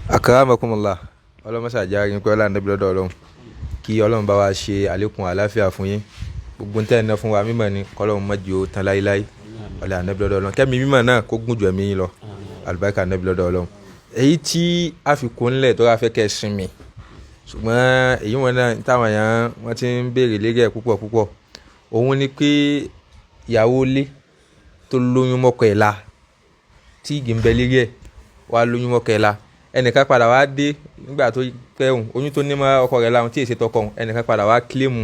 Akramakumullah ọlọ́mọṣà járe pé ọlá níbi lọ́dọ̀ ọlọ́run kí ọlọ́run bá wa ṣe àlékún àlàáfíà fún yín gbogbo tẹ́ ẹ̀ ná fún wa mímọ̀ ni kọ́lọ́run má jẹ́ ó tán láíláí ọlá níbi lọ́dọ̀ ọlọ́run kẹ́mi mímọ̀ náà kó gùn jù ẹ̀mí yín lọ àlùbáríkà níbi lọ́dọ̀ ọlọ́run èyí tí a fi kún nílẹ̀ tó wá fẹ́ kẹ́ ẹ sinmi ṣùgbọ́n èyí wọn náà táwọn èèyàn wọ́n ti ń béèrè lérí ẹ̀ púpọ̀ òun ni pé ìyàwó ilé tó lóyún mọ́kọ ẹ̀ la tí igi ń bẹ lérí ẹ̀ wá lóyún mọ́kọ ẹ̀ la ẹnìkan padà wá dé nígbà tó kẹ́hùn oyún tó ní mọ́ ọkọ rẹ̀ láwọn tí èsì tọkọ òun ẹnìkan padà wá kílèmù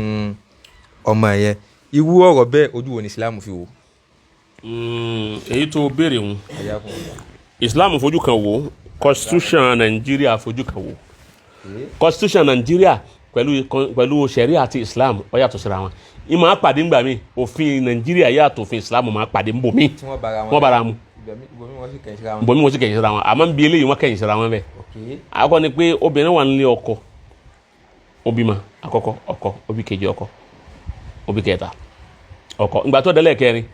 ọmọ yẹn irú ọ̀rọ̀ bẹ́ẹ̀ ojú wo ni Islam fi wò. èyí tó béèrè wọn Islam fojú kan wò constitution Nàìjíríà fojú kan wò constitution Nàìjíríà pẹ̀lú sẹ̀ríà àti Islam ó yàtọ̀ síra wọn ìmọ̀ àpàdé ńgbà mi òfin Nàìjíríà yàtọ̀ òfin Islam máa pàdé ńbò mi wọ́n bára mu bọ̀mí wọ́n sì kẹ̀yìn síra wọn àmọ́ nbí eléyìí wọ́n kẹ̀yìn síra wọn bẹ́ẹ̀ àkọ́kọ́ ni pé obìnrin wà nílé ọkọ òbí ma àkọ́kọ́ ọkọ òbí kejì ọkọ òbí kẹta ọkọ ìgbà tó délẹ̀ kẹrin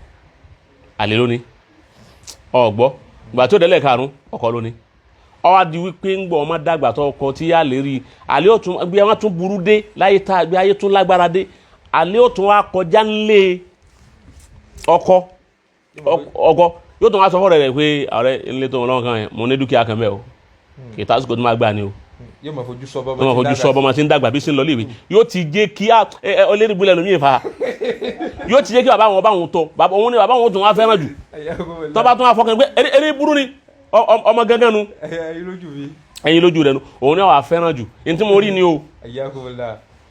àlè lóní ọgbọ́ ìgbà tó délẹ̀ karùn ọkọ lóní ọwọ́ di wípé ń gbọ́ ọmọ dàgbà tó ọkọ tí yá lè rí àlè òtún bí wọ́n tún burú dé láyé tá bí ayé tún lágbára dé àlè òtún wa kọjá ńlé ọkọ yóò tún wá sọ fọ́ọ̀rẹ́ rẹ̀ pé ọ̀rẹ́ ilé tó ń lọ́wọ́ kan yẹn mo ní dúkìá kan bẹ́ẹ̀ o kì í tásìkò tó máa gbà ni o yóò máa fojú sọ bọ́ máa ti ń dàgbà bí sí ń lọ léèwé yóò ti jẹ́ kí ọlẹ́rìí bulẹ̀ lómi ìfà yóò ti jẹ́ kí bàbá wọn tọ́ òun ni bàbá wọn tún wá fẹ́ràn jù tọ́ba tún wá fọkàn pé eré burú ni ọmọ gángan nu ẹyin lójú rẹ nu òun ni wà fẹ́ràn jù ní tí mo rí ni o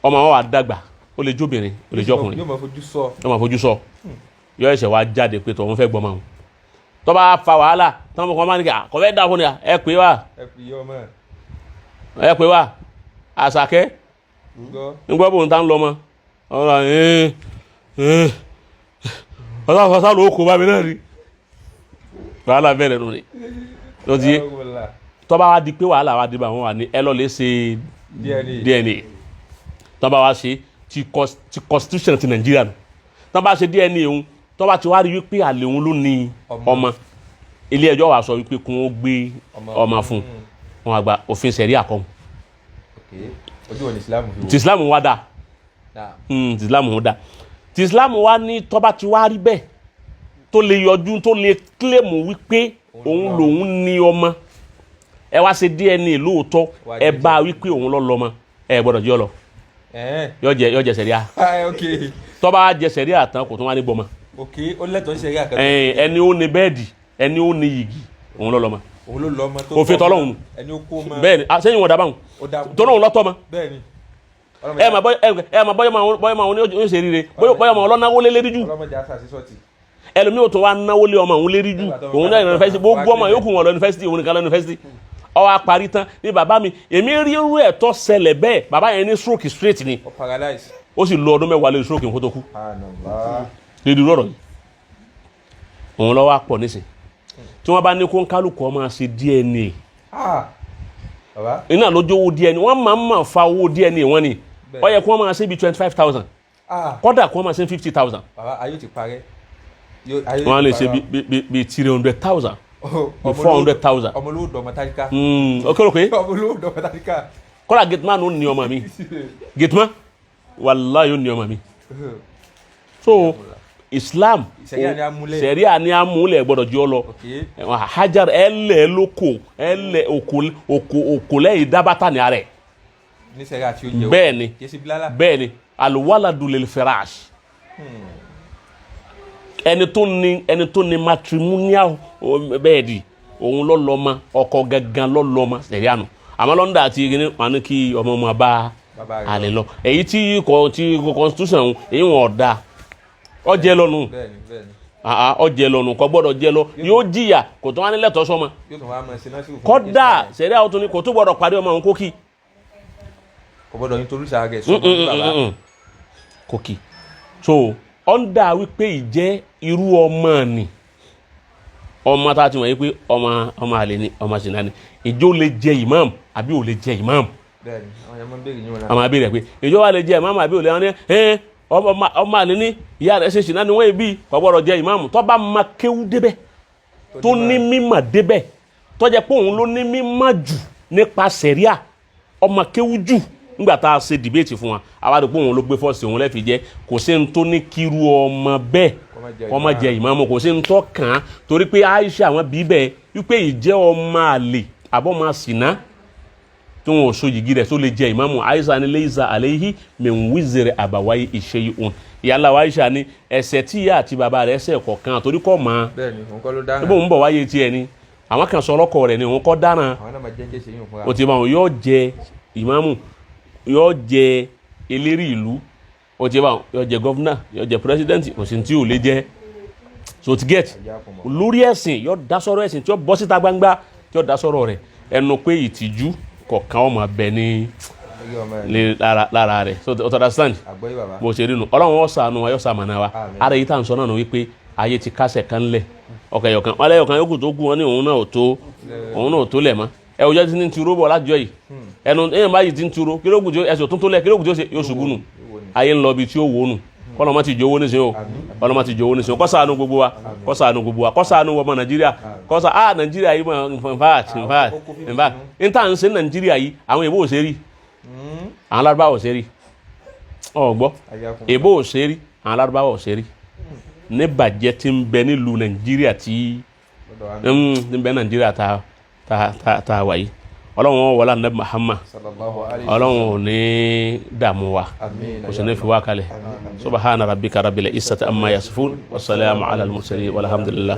ọmọ wọn wà dàgbà ó lè jóbìnrin ó lè jọkùnrin yóò máa fojú sọ yóò ẹsẹ̀ wá jáde pé tọ̀ òun fẹ́ gbọ́ máa wọn tọ́ba fa wàhálà tọ́ba kan máa ní kí àkọ́fẹ́ dà fún ni ẹ pè wá àṣàkẹ́ nígbà bóun tá ń lọ mọ́ ọ̀sán ló kó bá mi náà rí wàhálà bẹ̀rẹ̀ nù ni lọ́tí tọ́ba wa di pé wàhálà wa di bá wọn wà ní ẹ lọ lè ṣe DNA tọ́ba wa ṣe ti constitution ti Nàìjíríà nù tọ́ba ṣe DNA òun tọ́ba ti wá rí wípé àlè òun ló ní ọmọ ilé ẹjọ́ wa sọ wípé kún ó gbé ọmọ fún wọn àgbà òfin sẹ̀rí àkọ́mù tí Islam wá dá tí Islam wá dá tí Islam wá ní tọ́ba ti wá rí bẹ́ẹ̀ tó lè yọjú tó lè kílèmù wípé òun lòun ní ọmọ ẹ wá ṣe DNA lóòótọ́ ẹ bá wípé òun lọ lọ́mọ ẹ gbọ́dọ̀ jẹ́ ọ lọ yọ jẹ sẹ̀rí à tọ́ba jẹ sẹ̀rí àtàn kò tún wá ní gbọmọ ó lẹ́tọ̀ọ́ sẹ̀rí àkàtà ẹni ó ní bẹ́ẹ̀dì ẹni ó ní yìgì òun lọ lọ́mọ òfin tọ́lọ́hún bẹ́ẹ̀ ni sẹ́yìn wọn dábàá tọ́lọ́hún lọ́tọ́ ma ẹ ma bọ́yọ̀ ma wọn ní ṣe rire bọ́yọ̀ ma ọlọ́náwó lé lérí jù ẹlòmí ò tó wá náwó lé ọmọ òun lérí jù òun náà yunifásitì gbogbo ọmọ yòókù wọn lọ yunifásitì òun nìkan lọ yunifásitì ó wá parí tán ní bàbá mi èmi rí irú ẹ̀ tó ṣẹlẹ̀ bẹ́ẹ̀ bàbá yẹn ní stroke straight ni ó sì lo ọdún mẹ́wàá lórí stroke nǹkan tó kú lédi rọ̀rọ̀ yìí òun lọ́wọ́ pọ̀ nísìn tí wọ́n bá ní kó ń kálukú ọmọ ṣe DNA iná lójó owó DNA wọ́n máa fa owó DNA wọn ni ó yẹ kó wọ́n máa ṣe bí 25,000 kódà kó wọ́n máa ṣe 50,000 ayé ti parẹ́ wọ́n lè ṣe bí 300,000 bí 400,000 ọmọlúwò dọ̀mọ̀ tàríkà okòròkè ọmọlúwò dọ̀mọ̀ tàríkà kódà gateman ó ní ọmọ mi gateman wàláhì ó ní ọmọ mi so Islam sẹ̀ríà ni amúlẹ̀ gbọ́dọ̀ jẹ́ ọ lọ hajar ẹlẹ́ lóko ẹlẹ́ òkò lẹ́yìn dábàtà ní ààrẹ bẹ́ẹ̀ ni alwaladu lil firash ẹni tó ní matrimonial bẹ́ẹ̀dì òun lọ́lọ́mọ ọkọ gangan lọ́lọ́mọ sẹ̀ríà nù àmọ́ lọ́ndà àti ìgbìnrin wọn ní kí ọmọ ọmọ bá àlè lọ èyí tí constitution èyí wọn ọ̀dà ọjẹ lọnu ọjẹ lọnu kò gbọ́dọ̀ jẹ lọ yóò jìyà kò tó wá ní lẹ́tọ̀ọ́ sọmọ kódà sẹ̀rí àwọn tó ní kò tó gbọ́dọ̀ parí ọmọ àwọn kókì kò gbọ́dọ̀ nítorí sàgẹ̀ sọ́kùnrin bàbá kókì so ọ̀ndà wípé ìjẹ́ irú ọmọ ni ọmọ tá a ti wọ̀nyí pé ọmọ àlè ni ọmọ ṣìnà ni ìjọ lè jẹ imam àbí ò lè jẹ imam ọmọ abẹ́rẹ́ pé ìjọ wa lè jẹ imam àbí ò lè wọn ní ọmọ àlè ní ìyá rẹ̀ ṣe ṣìnà ni wọ́n bí ọgbọ́dọ̀ jẹ ìmáàmù tó bá ma kéwú débẹ̀ tó ní mímọ̀ débẹ̀ tó jẹ́ pé òun ló ní mímọ̀ jù nípa sẹ̀ríà ọmọ kéwú jù nígbà tá a ṣe dìbéètì fún wa àwa àdúgbò òun ló gbé fọ́ọ̀sì òun lẹ́ẹ̀fi jẹ́ kò sí ní tó ní kíru ọmọ bẹ́ẹ̀ ọmọ jẹ ìmáàmù kò sí ní tó kàn án torí pé Aisha àwọn bí bẹ́ẹ̀ wípé ìjẹ́ ọmọ àlè àbọ̀ máa sìnà tó wọn ò so yìgì rẹ̀ tó lè jẹ ìmáàmù Aisha ni laysa alayhi min wizri àbàwáyé shay'un ìyáàlá Aisha ni ẹ̀ṣẹ̀ tí ìyá àti bàbá rẹ̀ ṣẹ̀ kọ̀ọ̀kan torí kọ́ mọ́ bẹ́ẹ̀ni òun kọ́ ló dáná níbo ń bọ̀ wáyé tiẹ̀ ni àwọn kan sọ ọlọ́kọ̀ rẹ̀ ni òun kọ́ dáná àwọn náà máa jẹ́ kéṣe yín fún wa. o ti bá wọn yóò jẹ ìmáàmù yóò jẹ eléré ìlú o ti bá wọn yóò jẹ gọ́fúnà yóò jẹ pírẹsidẹ́ǹtì kò sí tí ò lè jẹ so ti get lórí ẹ̀sìn yóò dá sọ̀rọ̀ ẹ̀sìn tí yóò bọ́ síta gbangba tí yóò dá sọ̀rọ̀ rẹ̀ ẹnu pé ìtìjú kọ̀ọ̀kan ọmọ abẹ ní lára rẹ̀ so to understand bó ṣe rí nu ọlọ́run ó ṣàánú wa yóò ṣamọ̀nà wa ara yìí tá à ń sọ náà nù wípé ayé ti kásẹ̀ kan lẹ̀ ọkàn yọ̀kan wálé yọ̀kan yókù tó kú wọn ní òun náà ò tó lẹ̀ mọ́ ẹ òjò ti ní turo bọ̀ lájọ yìí ẹnu ẹ̀yìn báyìí ti ń turo kílógù tí ẹsẹ̀ tó lẹ̀ kílógù tí ó ṣe yóò ṣubú nù ayé ń lọ bí tí ó wò nù kọ́lọ́mọ́ ti jowó nísìnyí o kọ́lọ́mọ́ ti jowó nísìnyí o kó ṣàánú gbogbo wa kó ṣàánú ọmọ Nàìjíríà Nàìjíríà yìí mọ̀ in fact n ta n ṣe Nàìjíríà yìí àwọn èbó ò ṣe rí àwọn Lárúbáwá ò ṣe rí ọ̀gbọ́ èbó ò ṣe rí àwọn Lárúbáwá ò ṣe rí ní bàjẹ́ tí ń bẹ nílùú Nàìjíríà tí ń bẹ Nàìjíríà ta wà yìí ọlọ́run wọlá Ànábì Muhammad ọlọ́run ò ní dààmú wa kò sì ní fi wá kalẹ̀ subhana rabbika rabbil izzati amma yasifun wa salamun ala al-mursalin walhamdulillah.